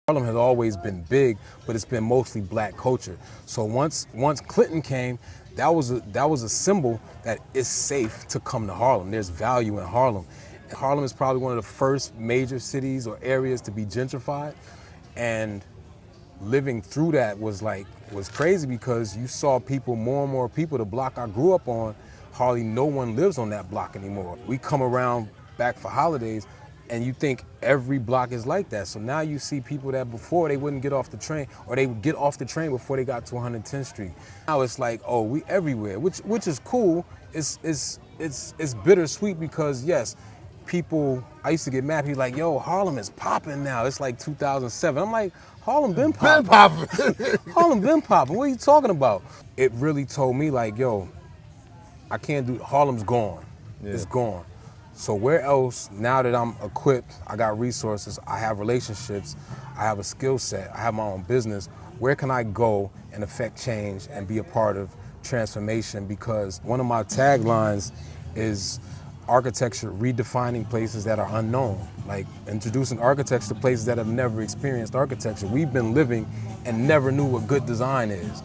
Harlem has always been big, but it's been mostly black culture. So once Clinton came, that was a symbol that it's safe to come to Harlem. There's value in Harlem. Harlem is probably one of the first major cities or areas to be gentrified, and living through that was crazy because you saw people, more and more people. The block I grew up on, hardly no one lives on that block anymore. We come around back for holidays, and you think every block is like that. So now you see people that before they wouldn't get off the train, or they would get off the train before they got to 110th Street. Now it's like, oh, we everywhere, which is cool. It's bittersweet because yes, people, I used to get mad, people like, yo, Harlem is popping now. It's like 2007. I'm like, Harlem been popping. Harlem been popping. What are you talking about? It really told me like, yo, I can't do, Harlem's gone. Yeah. It's gone. So where else, now that I'm equipped, I got resources, I have relationships, I have a skill set, I have my own business, where can I go and affect change and be a part of transformation? Because one of my taglines is architecture redefining places that are unknown, like introducing architecture to places that have never experienced architecture. We've been living and never knew what good design is.